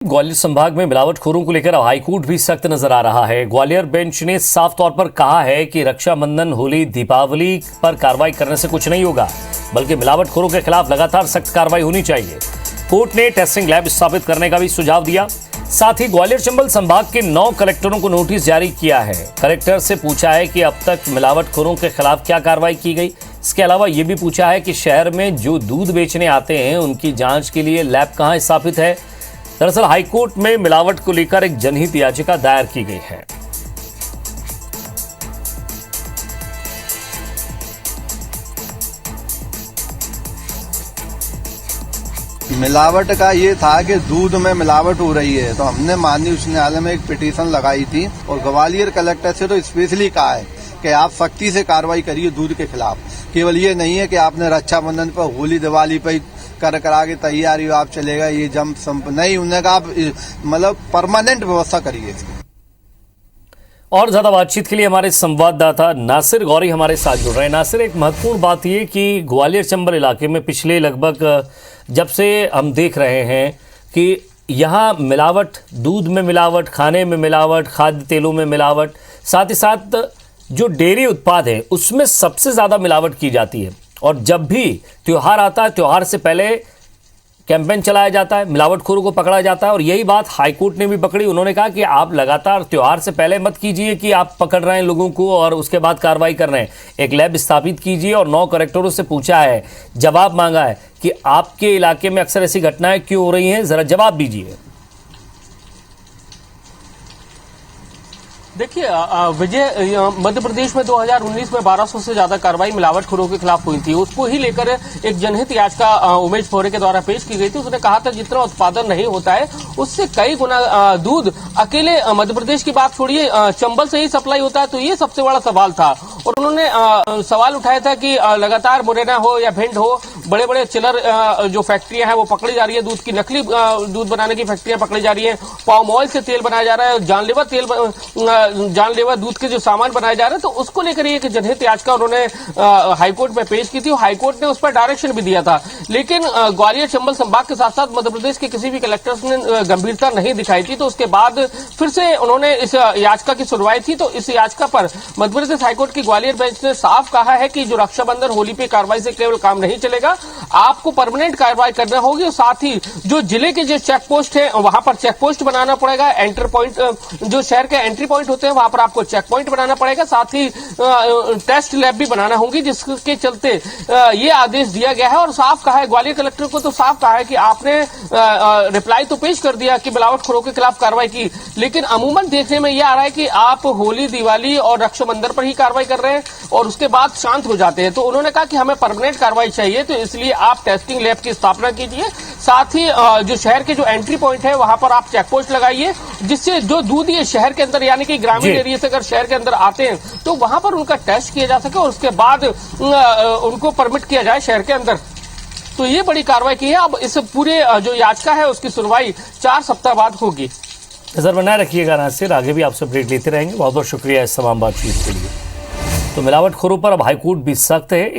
ग्वालियर संभाग में मिलावटखोरों को लेकर अब हाईकोर्ट भी सख्त नजर आ रहा है। ग्वालियर बेंच ने साफ तौर पर कहा है कि रक्षाबंधन, होली, दीपावली पर कार्रवाई करने से कुछ नहीं होगा, बल्कि मिलावटखोरों के खिलाफ लगातार सख्त कार्रवाई होनी चाहिए। कोर्ट ने टेस्टिंग लैब स्थापित करने का भी सुझाव दिया। साथ ही ग्वालियर चंबल संभाग के 9 कलेक्टरों को नोटिस जारी किया है। कलेक्टर से पूछा है कि अब तक मिलावटखोरों के खिलाफ क्या कार्रवाई की गई। इसके अलावा ये भी पूछा है कि शहर में जो दूध बेचने आते हैं उनकी जांच के लिए लैब कहां स्थापित है। दरअसल हाईकोर्ट में मिलावट को लेकर एक जनहित याचिका दायर की गई है। मिलावट का ये था कि दूध में मिलावट हो रही है, तो हमने माननीय उच्च न्यायालय में एक पिटीशन लगाई थी और ग्वालियर कलेक्टर से तो स्पेशली कहा है कि आप सख्ती से कार्रवाई करिए दूध के खिलाफ। केवल ये नहीं है कि आपने रक्षाबंधन पर, होली, दिवाली पर करा के तैयारी आप चलेगा, ये जम नहीं, उन्हें कहा आप मतलब परमानेंट व्यवस्था करिए इसकी। और ज्यादा बातचीत के लिए हमारे संवाददाता नासिर गौरी हमारे साथ जुड़ रहे हैं। नासिर, एक महत्वपूर्ण बात यह कि ग्वालियर चंबल इलाके में पिछले लगभग जब से हम देख रहे हैं कि यहाँ मिलावट, दूध में मिलावट, खाने में मिलावट, खाद्य तेलों में मिलावट, साथ ही साथ जो डेयरी उत्पाद है उसमें सबसे ज़्यादा मिलावट की जाती है। और जब भी त्यौहार आता है, त्यौहार से पहले कैंपेन चलाया जाता है, मिलावटखोरों को पकड़ा जाता है। और यही बात हाईकोर्ट ने भी पकड़ी। उन्होंने कहा कि आप लगातार त्यौहार से पहले मत कीजिए कि आप पकड़ रहे हैं लोगों को और उसके बाद कार्रवाई कर रहे हैं। एक लैब स्थापित कीजिए। और 9 कलेक्टरों से पूछा है, जवाब मांगा है कि आपके इलाके में अक्सर ऐसी घटनाएं क्यों हो रही हैं, जरा जवाब दीजिए। देखिए विजय, मध्य प्रदेश में 2019 में 1200 से ज्यादा कार्रवाई मिलावटखोरों के खिलाफ हुई थी। उसको ही लेकर एक जनहित याचिका उमेश भोरे के द्वारा पेश की गई थी। उसने कहा था जितना उत्पादन नहीं होता है उससे कई गुना दूध अकेले मध्य प्रदेश की बात छोड़िए, चंबल से ही सप्लाई होता है। तो ये सबसे बड़ा सवाल था। और उन्होंने सवाल उठाया था कि लगातार मुरैना हो या भिंड हो, बड़े बड़े चिलर जो फैक्ट्रियां हैं वो पकड़ी जा रही है। दूध की नकली दूध बनाने की फैक्ट्रियां पकड़ी जा रही है। पाम ऑयल से तेल बनाया जा रहा है। जानलेवा दूध के जो सामान बनाए जा रहे हैं, तो उसको लेकर एक जनहित याचिका उन्होंने हाईकोर्ट में पेश की थी। हाईकोर्ट ने उस पर डायरेक्शन भी दिया था। लेकिन ग्वालियर चंबल संभाग के साथ साथ मध्य प्रदेश के किसी भी कलेक्टर्स ने गंभीरता नहीं दिखाई थी। तो उसके बाद फिर से उन्होंने इस याचिका की सुनवाई थी। तो इस याचिका पर मध्य प्रदेश हाईकोर्ट की ग्वालियर बेंच ने साफ कहा है कि जो रक्षाबंधन, होली पे कार्रवाई से केवल काम नहीं चलेगा, आपको परमानेंट कार्रवाई करना होगी। और साथ ही जो जिले के जो चेक पोस्ट है वहां पर चेक पोस्ट बनाना पड़ेगा। एंटर पॉइंट, जो शहर के एंट्री पॉइंट होते हैं वहां पर आपको चेक पॉइंट बनाना पड़ेगा। साथ ही टेस्ट लैब भी बनाना होगी, जिसके चलते ये आदेश दिया गया है। और साफ कहा है ग्वालियर कलेक्टर को, तो साफ कहा है कि आपने रिप्लाई तो पेश कर दिया कि मिलावटखोरों के खिलाफ कार्रवाई की, लेकिन अमूमन देखने में यह आ रहा है कि आप होली, दिवाली और रक्षाबंधन पर ही कार्रवाई कर रहे हैं और उसके बाद शांत हो जाते हैं। तो उन्होंने कहा कि हमें परमानेंट कार्रवाई चाहिए, तो इसलिए आप टेस्टिंग लैब की स्थापना कीजिए। साथ ही जो शहर के जो एंट्री पॉइंट है वहां पर आप चेक पोस्ट लगाइए, जिससे जो दूध ये शहर के अंदर यानी कि ग्रामीण एरिया से अगर शहर के अंदर आते हैं तो वहां पर उनका टेस्ट किया जा सके और उसके बाद उनको परमिट किया जाए शहर के अंदर। तो ये बड़ी कार्रवाई की है। अब इस पूरे जो याचिका है उसकी सुनवाई 4 सप्ताह बाद होगी। नजर बनाए रखिएगा नासिर, आगे भी आपसे अपडेट लेते रहेंगे। बहुत बहुत शुक्रिया इस तमाम बातचीत के लिए। तो मिलावटखोरों पर अब हाईकोर्ट भी सख्त है।